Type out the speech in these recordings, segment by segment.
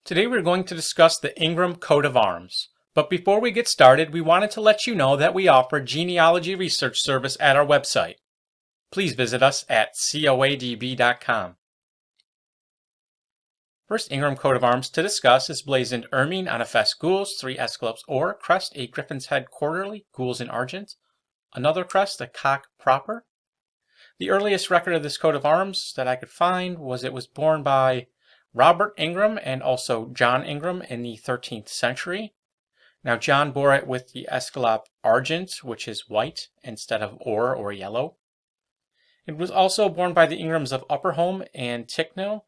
Today we're going to discuss the Ingram coat of arms. But before we get started, we wanted to let you know that we offer genealogy research service at our website. Please visit us at coadb.com. First Ingram coat of arms to discuss is blazoned Ermine on a fesse gules, 3 escallops or, crest, a griffin's head quarterly, gules in argent, another crest, a cock proper. The earliest record of this coat of arms that I could find was it was borne by Robert Ingram and also John Ingram in the 13th century. Now John bore it with the escallop argent, which is white instead of or yellow. It was also borne by the Ingrams of Upperholme and Ticknell.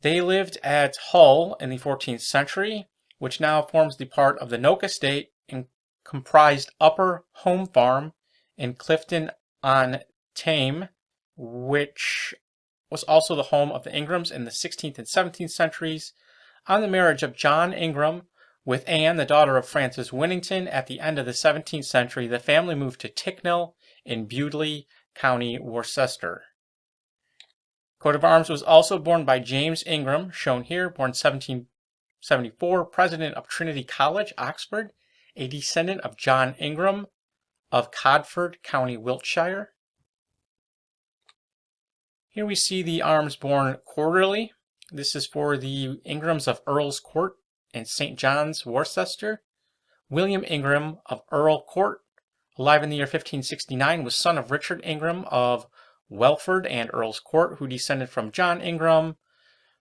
They lived at Hull in the 14th century, which now forms the part of the Noak estate and comprised Upper Home Farm in Clifton-on-Teme, which was also the home of the Ingrams in the 16th and 17th centuries. On the marriage of John Ingram with Anne, the daughter of Francis Winnington, at the end of the 17th century, the family moved to Ticknell in Bewdley, County Worcester. Coat of arms was also borne by James Ingram, shown here, born 1774, president of Trinity College, Oxford, a descendant of John Ingram of Codford, County Wiltshire. Here we see the arms borne quarterly. This is for the Ingrams of Earl's Court in St. John's, Worcester. William Ingram of Earl Court, alive in the year 1569, was son of Richard Ingram of Welford and Earl's Court, who descended from John Ingram,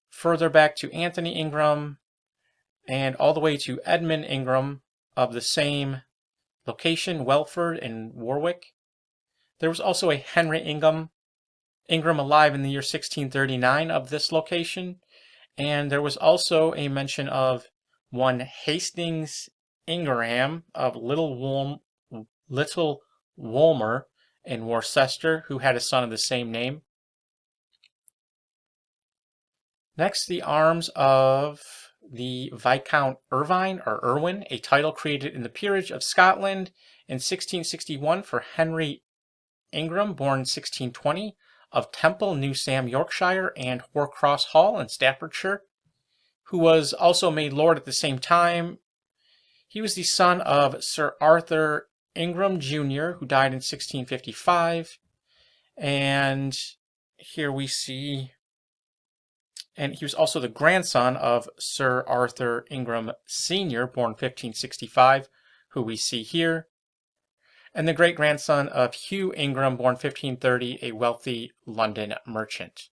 further back to Anthony Ingram, and all the way to Edmund Ingram of the same location, Welford and Warwick. There was also a Henry Ingram alive in the year 1639 of this location, and there was also a mention of one Hastings Ingram of Little Wolmer in Worcester, who had a son of the same name. Next, the arms of the Viscount Irvine or Irwin, a title created in the peerage of Scotland in 1661 for Henry Ingram, born 1620, of Temple, New Sam, Yorkshire, and Horcross Hall in Staffordshire, who was also made lord at the same time. He was the son of Sir Arthur Ingram Jr., who died in 1655, and here we see, and he was also the grandson of Sir Arthur Ingram Sr., born 1565, who we see here, and the great-grandson of Hugh Ingram, born 1530, a wealthy London merchant.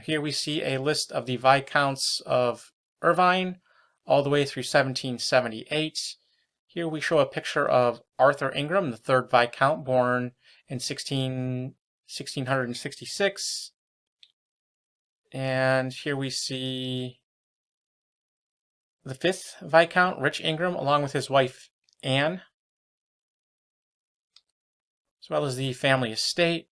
Here we see a list of the Viscounts of Irvine all the way through 1778. Here we show a picture of Arthur Ingram, the third Viscount, born in 1666. And here we see the fifth Viscount, Rich Ingram, along with his wife Anne, as well as the family estate.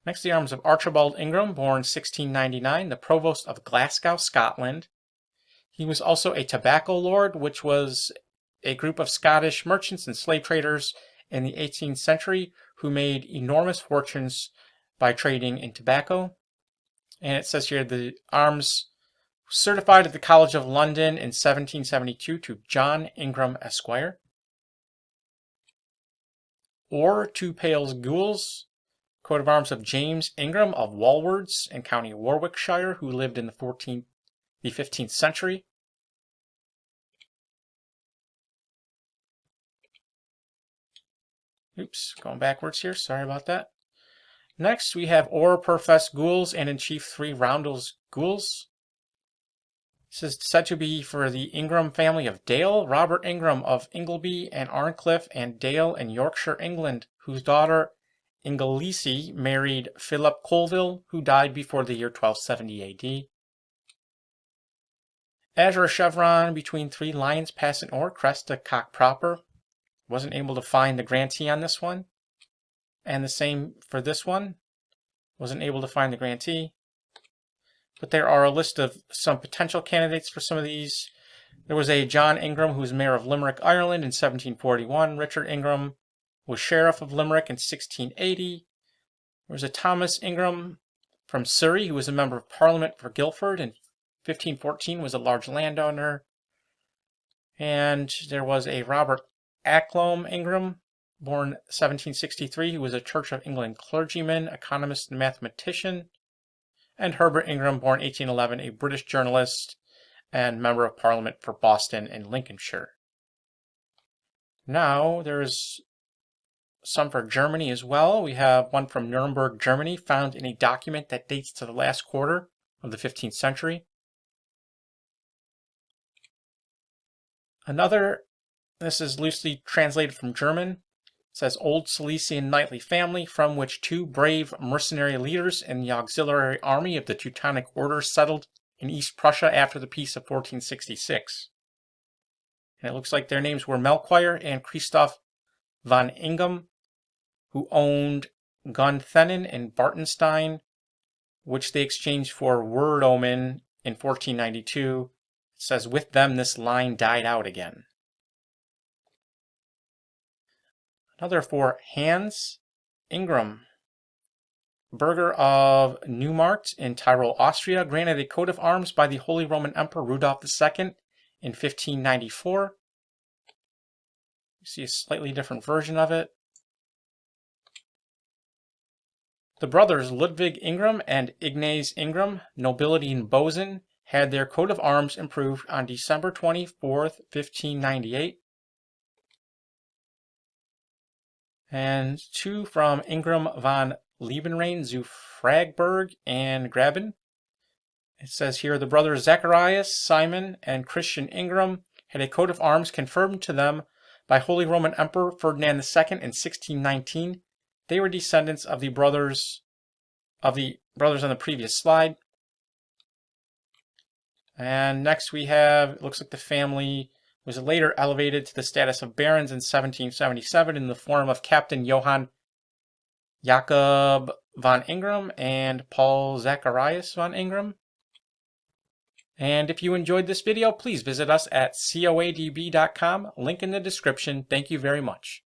Next, the arms of Archibald Ingram, born 1699, the Provost of Glasgow, Scotland. He was also a tobacco lord, which was a group of Scottish merchants and slave traders in the 18th century who made enormous fortunes by trading in tobacco. And it says here the arms certified at the College of London in 1772 to John Ingram, Esquire. Or 2 Pales Gules, coat of arms of James Ingram of Walwards in County Warwickshire, who lived in the 15th century. Oops, going backwards here, sorry about that. Next, we have or per fesse gules and in chief 3 roundels gules. This is said to be for the Ingram family of Dale, Robert Ingram of Ingleby and Arncliffe, and Dale in Yorkshire, England, whose daughter Ingelese married Philip Colville, who died before the year 1270 AD. Azure chevron between 3 lions passing or, crest a cock proper. Wasn't able to find the grantee on this one. And the same for this one. Wasn't able to find the grantee. But there are a list of some potential candidates for some of these. There was a John Ingram who was mayor of Limerick, Ireland in 1741. Richard Ingram was sheriff of Limerick in 1680. There was a Thomas Ingram from Surrey, who was a member of Parliament for Guildford in 1514, was a large landowner. And there was a Robert Acklom Ingram, born 1763, who was a Church of England clergyman, economist, and mathematician. And Herbert Ingram, born 1811, a British journalist and member of Parliament for Boston and Lincolnshire. Now, there's some for Germany as well. We have one from Nuremberg, Germany, found in a document that dates to the last quarter of the 15th century. Another, this is loosely translated from German. It says, Old Silesian knightly family, from which two brave mercenary leaders in the auxiliary army of the Teutonic Order settled in East Prussia after the Peace of 1466. And it looks like their names were Melchior and Christoph von Ingram, who owned Gunthenen and Bartenstein, which they exchanged for Wordomen in 1492. It says, with them this line died out again. Another for Hans Ingram, burgher of Neumarkt in Tyrol, Austria, granted a coat of arms by the Holy Roman Emperor Rudolf II in 1594. You see a slightly different version of it. The brothers Ludwig Ingram and Ignaz Ingram, nobility in Bozen, had their coat of arms improved on December 24th, 1598. And two from Ingram von Liebenrain zu Fragberg and Graben. It says here, the brothers Zacharias, Simon, and Christian Ingram had a coat of arms confirmed to them by Holy Roman Emperor Ferdinand II in 1619. They were descendants of the brothers on the previous slide. And next we have, it looks like the family was later elevated to the status of barons in 1777 in the form of Captain Johann Jakob von Ingram and Paul Zacharias von Ingram. And if you enjoyed this video, please visit us at coadb.com, link in the description. Thank you very much.